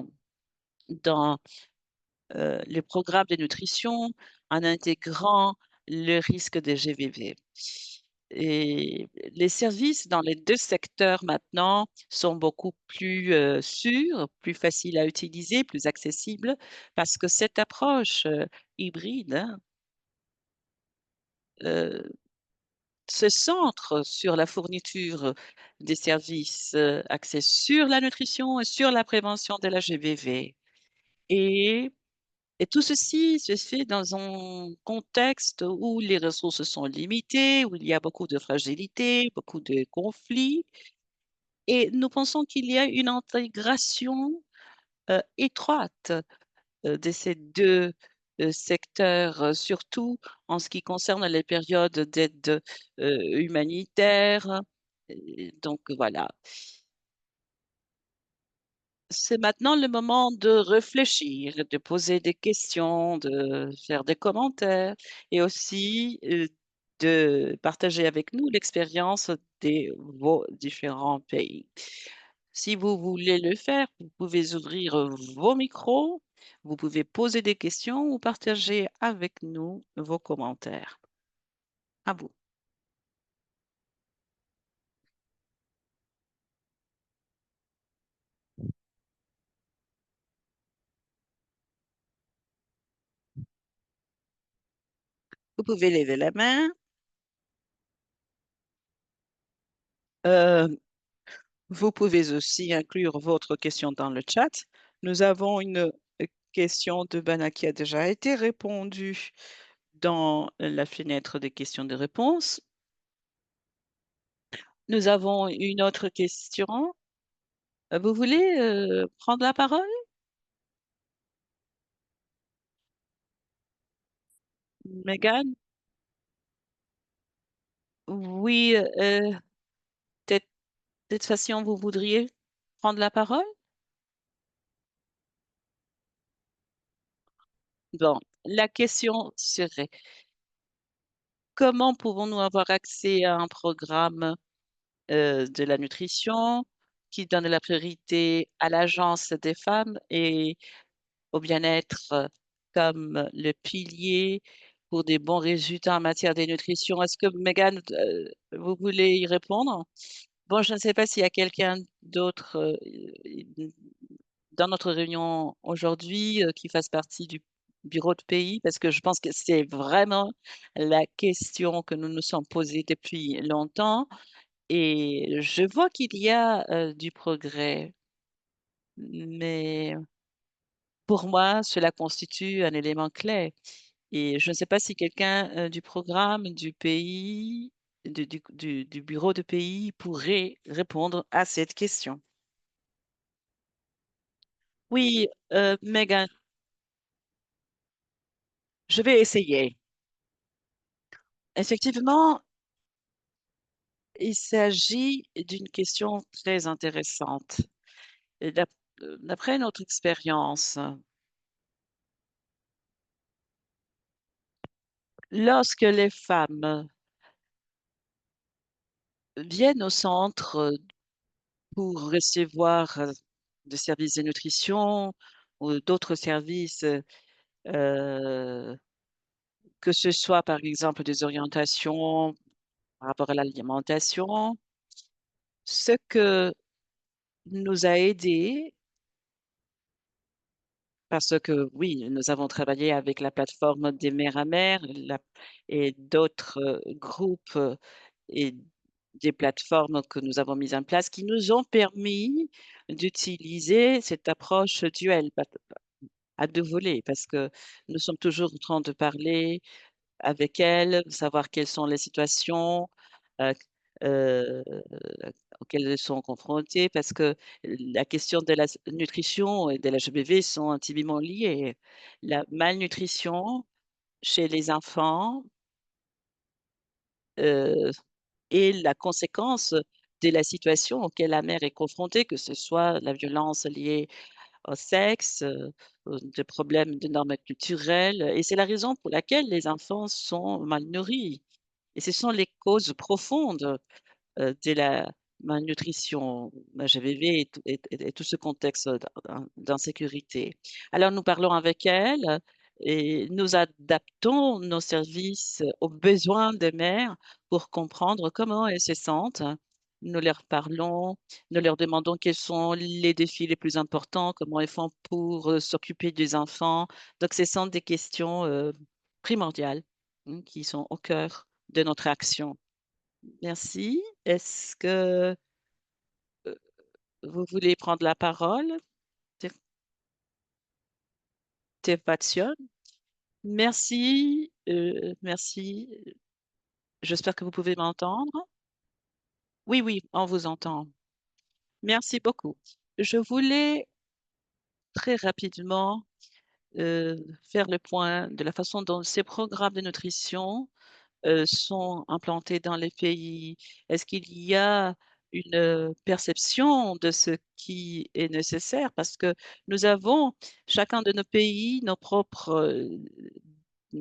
dans les programmes de nutrition en intégrant le risque de GVV. Et les services dans les deux secteurs maintenant sont beaucoup plus sûrs, plus faciles à utiliser, plus accessibles, parce que cette approche hybride euh, se centre sur la fourniture des services axés sur la nutrition et sur la prévention de la GVV. Et Et tout ceci se fait dans un contexte où les ressources sont limitées, où il y a beaucoup de fragilité, beaucoup de conflits. Et nous pensons qu'il y a une intégration étroite de ces deux secteurs, surtout en ce qui concerne les périodes d'aide humanitaire. Donc voilà. C'est maintenant le moment de réfléchir, de poser des questions, de faire des commentaires et aussi de partager avec nous l'expérience de vos différents pays. Si vous voulez le faire, vous pouvez ouvrir vos micros, vous pouvez poser des questions ou partager avec nous vos commentaires. À vous. Vous pouvez lever la main. Euh, Vous pouvez aussi inclure votre question dans le chat. Nous avons une question de Bana qui a déjà été répondue dans la fenêtre des questions de réponse. Nous avons une autre question. Vous voulez prendre la parole, Megan? Oui, de toute façon, vous voudriez prendre la parole? Bon, la question serait, comment pouvons-nous avoir accès à un programme de la nutrition qui donne la priorité à l'agence des femmes et au bien-être comme le pilier pour des bons résultats en matière de nutrition? Est-ce que, Megan, vous voulez y répondre? Bon, je ne sais pas s'il y a quelqu'un d'autre dans notre réunion aujourd'hui qui fasse partie du bureau de pays, parce que je pense que c'est vraiment la question que nous nous sommes posée depuis longtemps. Et je vois qu'il y a du progrès, mais pour moi, cela constitue un élément clé. Et je ne sais pas si quelqu'un du programme, du pays, du bureau de pays pourrait répondre à cette question. Oui, Megan, je vais essayer. Effectivement, il s'agit d'une question très intéressante. Et d'après notre expérience, lorsque les femmes viennent au centre pour recevoir des services de nutrition ou d'autres services, euh, que ce soit par exemple des orientations par rapport à l'alimentation. Ce que nous a aidé, parce que oui, nous avons travaillé avec la plateforme des mères à mères et d'autres groupes et des plateformes que nous avons mises en place qui nous ont permis d'utiliser cette approche duelle à deux volets parce que nous sommes toujours en train de parler avec elles, savoir quelles sont les situations euh, euh, auxquelles elles sont confrontées parce que la question de la nutrition et de la l'HPV sont intimement liées. La malnutrition chez les enfants euh, est la conséquence de la situation auquel la mère est confrontée, que ce soit la violence liée au sexe, des problèmes de normes culturelles. Et c'est la raison pour laquelle les enfants sont mal nourris. Et ce sont les causes profondes de la malnutrition, GVV et tout ce contexte d'insécurité. Alors, nous parlons avec elles et nous adaptons nos services aux besoins des mères pour comprendre comment elles se sentent. Nous leur parlons, nous leur demandons quels sont les défis les plus importants, comment elles font pour s'occuper des enfants. Donc, ce sont des questions primordiales qui sont au cœur de notre action. Merci. Est-ce que vous voulez prendre la parole, Stéphane? Merci, merci. J'espère que vous pouvez m'entendre. Oui, oui, on vous entend. Merci beaucoup. Je voulais très rapidement euh, faire le point de la façon dont ces programmes de nutrition sont implantés dans les pays. Est-ce qu'il y a une perception de ce qui est nécessaire parce que nous avons, chacun de nos pays, nos propres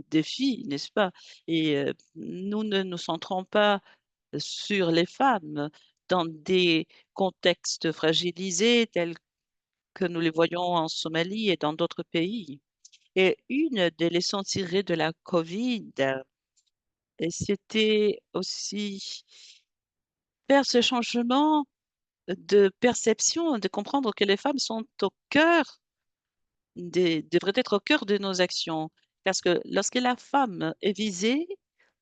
défis, n'est-ce pas? Et nous ne nous centrons pas sur les femmes dans des contextes fragilisés tels que nous les voyons en Somalie et dans d'autres pays. Et une des leçons tirées de la COVID, c'était aussi faire ce changement de perception, de comprendre que les femmes sont au cœur devrait être au cœur de nos actions. Parce que lorsque la femme est visée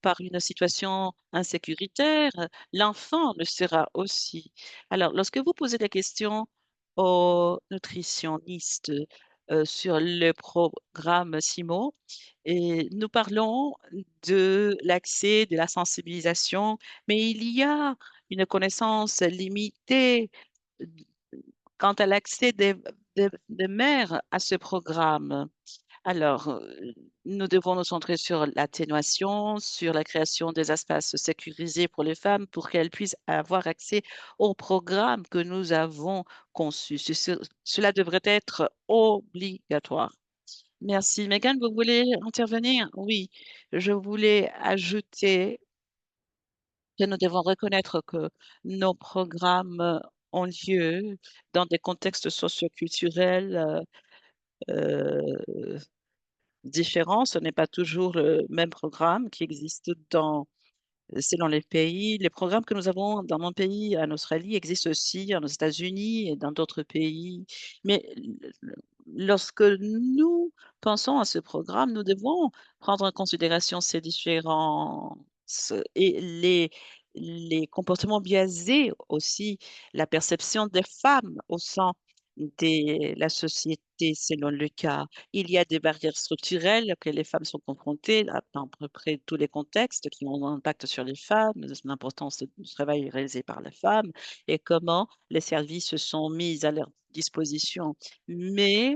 par une situation insécuritaire, l'enfant le sera aussi. Alors, lorsque vous posez des questions aux nutritionnistes sur le programme SIMO, et nous parlons de l'accès, de la sensibilisation, mais il y a une connaissance limitée quant à l'accès des mères à ce programme. Alors, nous devons nous centrer sur l'atténuation, sur la création des espaces sécurisés pour les femmes pour qu'elles puissent avoir accès au programme que nous avons conçu. Cela devrait être obligatoire. Merci. Megan, vous voulez intervenir? Oui, je voulais ajouter que nous devons reconnaître que nos programmes ont lieu dans des contextes socioculturels euh, différents. Ce n'est pas toujours le même programme qui existe selon les pays. Les programmes que nous avons dans mon pays, en Australie, existent aussi aux États-Unis et dans d'autres pays. Mais lorsque nous pensons à ce programme, nous devons prendre en considération ces différences et les comportements biaisés aussi, la perception des femmes au sein de la société selon le cas. Il y a des barrières structurelles que les femmes sont confrontées dans à peu près tous les contextes qui ont un impact sur les femmes, l'importance du travail réalisé par les femmes et comment les services sont mis à leur disposition. Mais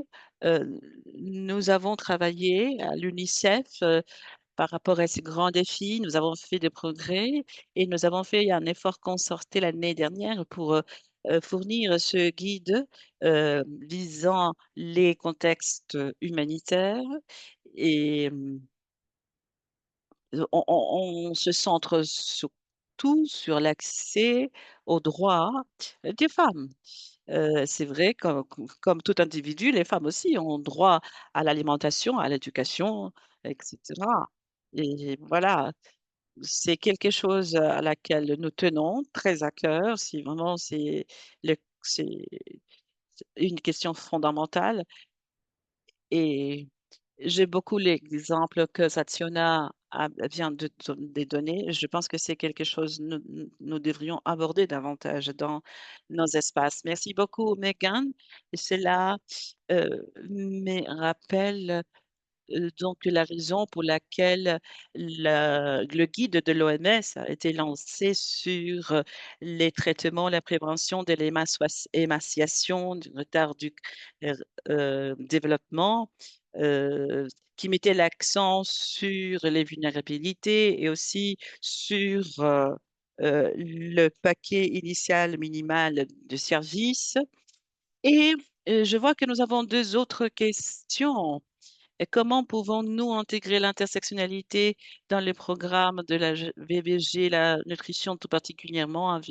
nous avons travaillé à l'UNICEF par rapport à ces grands défis. Nous avons fait des progrès et nous avons fait un effort concerté l'année dernière pour fournir ce guide visant les contextes humanitaires et on se centre surtout sur l'accès aux droits des femmes. C'est vrai, comme tout individu, les femmes aussi ont droit à l'alimentation, à l'éducation, etc. Et voilà, c'est quelque chose à laquelle nous tenons très à cœur. Si vraiment c'est une question fondamentale. Et j'ai beaucoup l'exemple que Sationa vient de donner. Je pense que c'est quelque chose que nous devrions aborder davantage dans nos espaces. Merci beaucoup, Megan. Et cela me rappelle donc la raison pour laquelle le guide de l'OMS a été lancé sur les traitements, la prévention de l'émaciation, du retard du euh, développement, euh, qui mettait l'accent sur les vulnérabilités et aussi sur le paquet initial minimal de services. Et je vois que nous avons deux autres questions. Et comment pouvons-nous intégrer l'intersectionnalité dans les programmes de la VBG, la nutrition tout particulièrement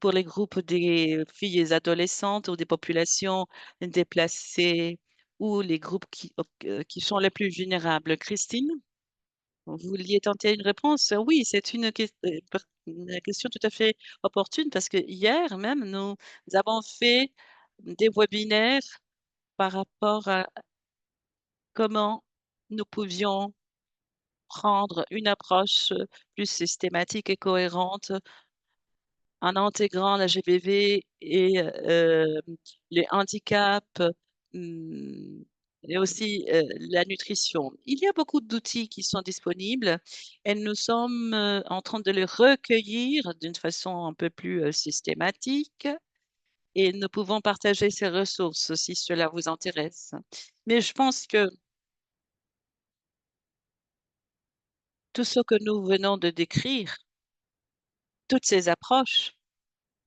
pour les groupes des filles adolescentes ou des populations déplacées ou les groupes qui sont les plus vulnérables? Christine, vous vouliez tenter une réponse? Oui, c'est une question tout à fait opportune parce que hier même, nous avons fait des webinaires par rapport à comment nous pouvions prendre une approche plus systématique et cohérente en intégrant la GBV et les handicaps hum, et aussi la nutrition. Il y a beaucoup d'outils qui sont disponibles et nous sommes en train de les recueillir d'une façon un peu plus systématique et nous pouvons partager ces ressources si cela vous intéresse. Mais je pense que tout ce que nous venons de décrire, toutes ces approches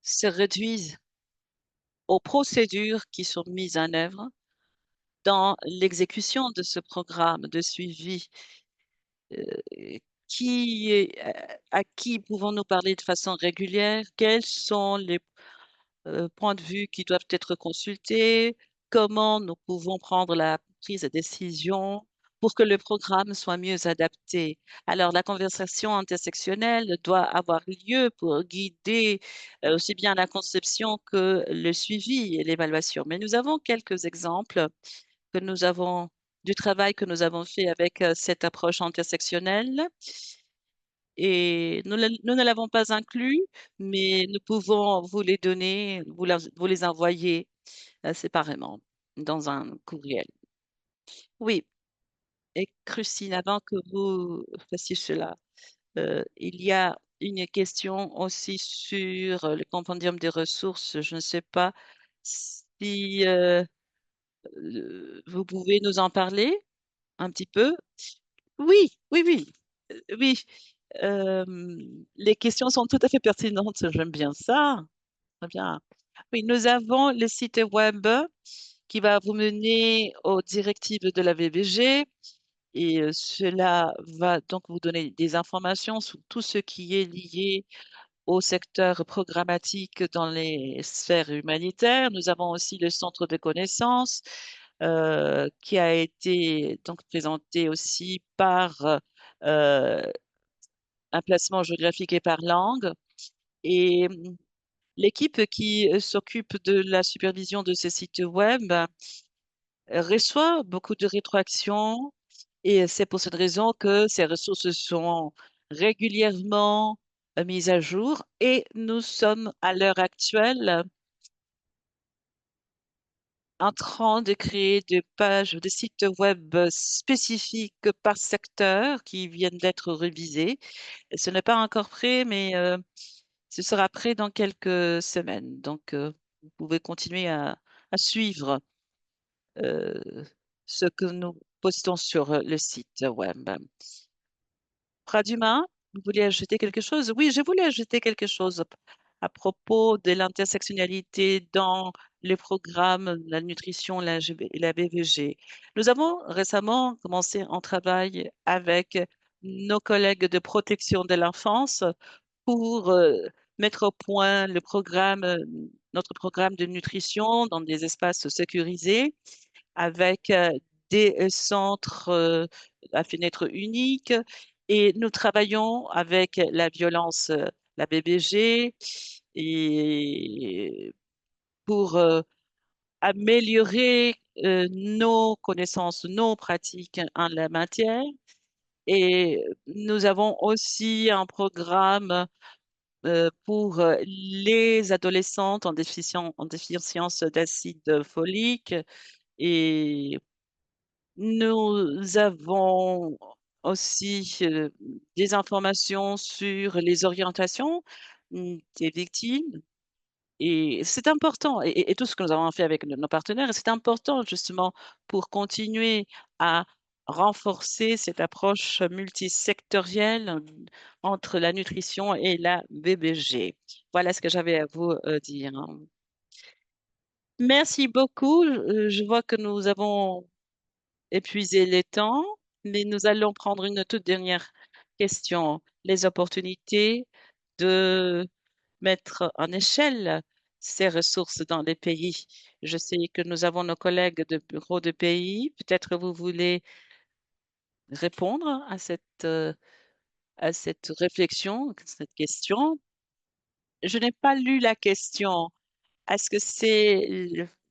se réduisent aux procédures qui sont mises en œuvre dans l'exécution de ce programme de suivi. Euh, à qui pouvons-nous parler de façon régulière? Quels sont les points de vue qui doivent être consultés? Comment nous pouvons prendre la prise de décision pour que le programme soit mieux adapté? Alors, la conversation intersectionnelle doit avoir lieu pour guider aussi bien la conception que le suivi et l'évaluation. Mais nous avons quelques exemples que nous avons du travail que nous avons fait avec cette approche intersectionnelle. Et nous ne l'avons pas inclus, mais nous pouvons vous les donner, vous les envoyer séparément dans un courriel. Oui, et Christine, avant que vous fassiez cela, il y a une question aussi sur le compendium des ressources. Je ne sais pas si vous pouvez nous en parler un petit peu. Oui, oui, oui, oui. Euh, les questions sont tout à fait pertinentes. J'aime bien ça. Très bien. Oui, nous avons le site web qui va vous mener aux directives de la VBG et cela va donc vous donner des informations sur tout ce qui est lié au secteur programmatique dans les sphères humanitaires. Nous avons aussi le centre de connaissances qui a été donc présenté aussi par euh, un placement géographique et par langue. Et l'équipe qui s'occupe de la supervision de ces sites web reçoit beaucoup de rétroactions et c'est pour cette raison que ces ressources sont régulièrement mises à jour et nous sommes à l'heure actuelle en train de créer des pages, des sites web spécifiques par secteur qui viennent d'être révisés. Ce n'est pas encore prêt, mais ce sera prêt dans quelques semaines. Donc, vous pouvez continuer à suivre euh, ce que nous postons sur le site web. Praduma, vous vouliez ajouter quelque chose? Oui, je voulais ajouter quelque chose à propos de l'intersectionnalité dans les programmes, la nutrition, et la BVG. Nous avons récemment commencé un travail avec nos collègues de protection de l'enfance pour mettre au point notre programme de nutrition dans des espaces sécurisés avec des centres à fenêtre unique et nous travaillons avec la violence, la BBG et pour améliorer nos connaissances, nos pratiques en la matière. Et nous avons aussi un programme pour les adolescentes en déficience d'acide folique et nous avons aussi des informations sur les orientations des victimes et c'est important et tout ce que nous avons fait avec nos partenaires, c'est important justement pour continuer à renforcer cette approche multisectorielle entre la nutrition et la BBG. Voilà ce que j'avais à vous dire. Merci beaucoup. Je vois que nous avons épuisé les temps, mais nous allons prendre une toute dernière question. Les opportunités de mettre en échelle ces ressources dans les pays. Je sais que nous avons nos collègues de bureau de pays. Peut-être vous voulez répondre à cette réflexion, cette question. Je n'ai pas lu la question. Est-ce que c'est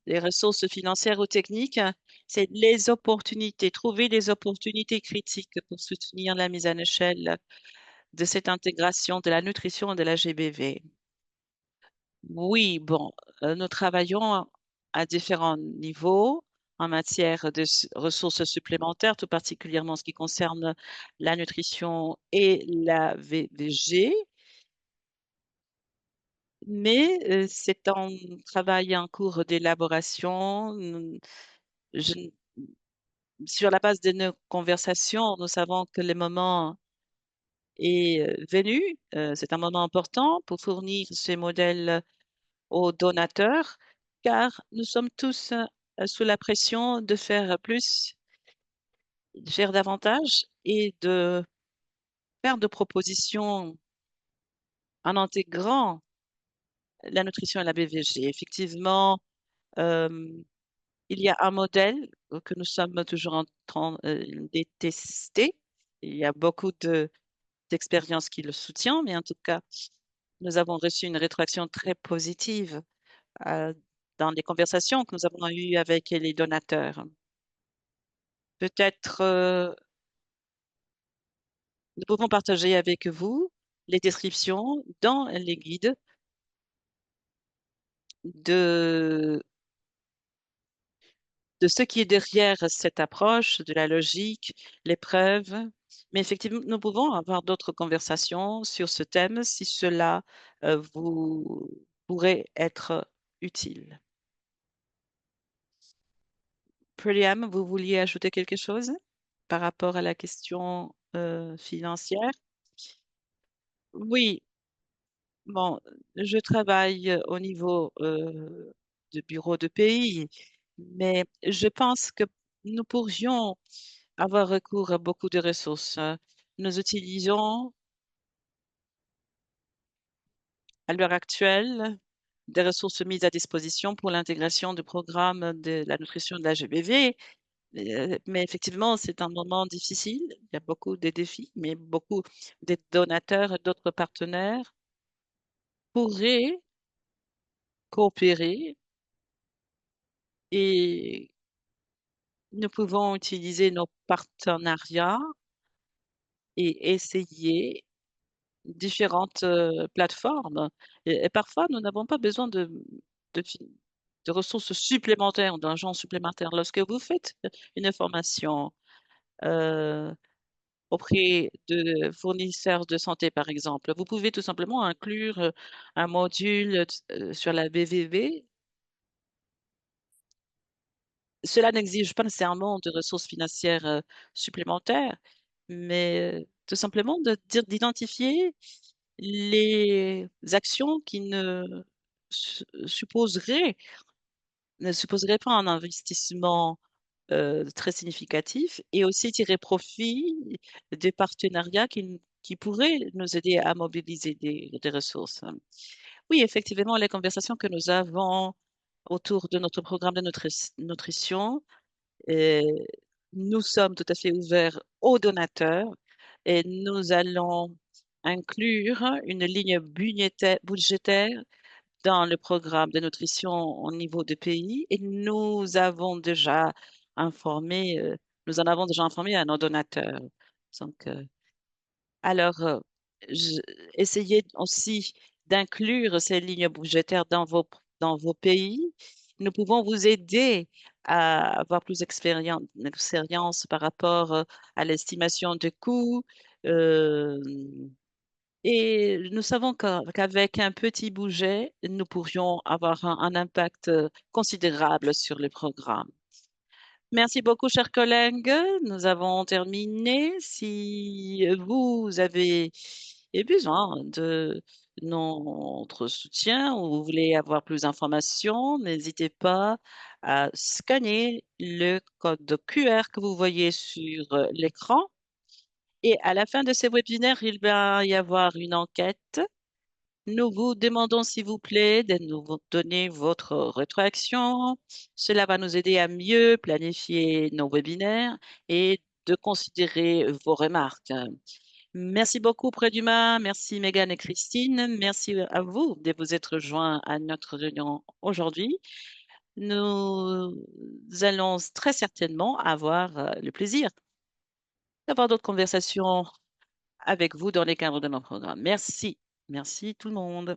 les ressources financières ou techniques? C'est les opportunités, trouver les opportunités critiques pour soutenir la mise en échelle de cette intégration de la nutrition et de la GBV. Oui, bon, nous travaillons à différents niveaux en matière de ressources supplémentaires, tout particulièrement en ce qui concerne la nutrition et la VVG. Mais c'est un travail en cours d'élaboration. Je- Sur la base de nos conversations, nous savons que le moment est venu. C'est un moment important pour fournir ces modèles aux donateurs, car nous sommes tous sous la pression de faire plus, de faire davantage et de faire de propositions en intégrant la nutrition et la BVG. Effectivement, euh, il y a un modèle que nous sommes toujours en train de tester. Il y a beaucoup d'expériences qui le soutiennent, mais en tout cas, nous avons reçu une rétroaction très positive euh, dans les conversations que nous avons eues avec les donateurs. Peut-être nous pouvons partager avec vous les descriptions dans les guides de, de ce qui est derrière cette approche, de la logique, les preuves. Mais effectivement, nous pouvons avoir d'autres conversations sur ce thème si cela vous pourrait être utile. Priam, vous vouliez ajouter quelque chose par rapport à la question financière? Oui, bon, je travaille au niveau de bureau de pays, mais je pense que nous pourrions avoir recours à beaucoup de ressources. Nous utilisons à l'heure actuelle des ressources mises à disposition pour l'intégration du programme de la nutrition de la GBV. Mais effectivement, c'est un moment difficile. Il y a beaucoup de défis, mais beaucoup de donateurs et d'autres partenaires pourraient coopérer et nous pouvons utiliser nos partenariats et essayer différentes plateformes. Et parfois, nous n'avons pas besoin de, fi- de ressources supplémentaires, d'argent supplémentaire. Lorsque vous faites une formation euh, auprès de fournisseurs de santé, par exemple, vous pouvez tout simplement inclure un module sur la BVV. Cela n'exige pas nécessairement de ressources financières supplémentaires, mais tout simplement d'identifier les actions qui supposeraient, ne supposeraient pas un investissement très significatif et aussi tirer profit des partenariats qui pourraient nous aider à mobiliser des ressources. Oui, effectivement, les conversations que nous avons autour de notre programme de nutrition, euh, nous sommes tout à fait ouverts aux donateurs et nous allons inclure une ligne budgétaire dans le programme de nutrition au niveau du pays et nous en avons déjà informé à nos donateurs. Donc, alors, essayez aussi d'inclure ces lignes budgétaires dans vos pays. Nous pouvons vous aider à avoir plus d'expérience par rapport à l'estimation de coûts. euh, et nous savons qu'avec un petit budget, nous pourrions avoir un impact considérable sur le programme. Merci beaucoup, chers collègues. Nous avons terminé. Si vous avez besoin de notre soutien ou vous voulez avoir plus d'informations, n'hésitez pas à scanner le code QR que vous voyez sur l'écran. Et à la fin de ce webinaire, il va y avoir une enquête. Nous vous demandons, s'il vous plaît, de nous donner votre rétroaction. Cela va nous aider à mieux planifier nos webinaires et de considérer vos remarques. Merci beaucoup, Préduma. Merci, Megan et Christine. Merci à vous de vous être joints à notre réunion aujourd'hui. Nous allons très certainement avoir le plaisir d'avoir d'autres conversations avec vous dans les cadres de nos programmes. Merci. Merci tout le monde.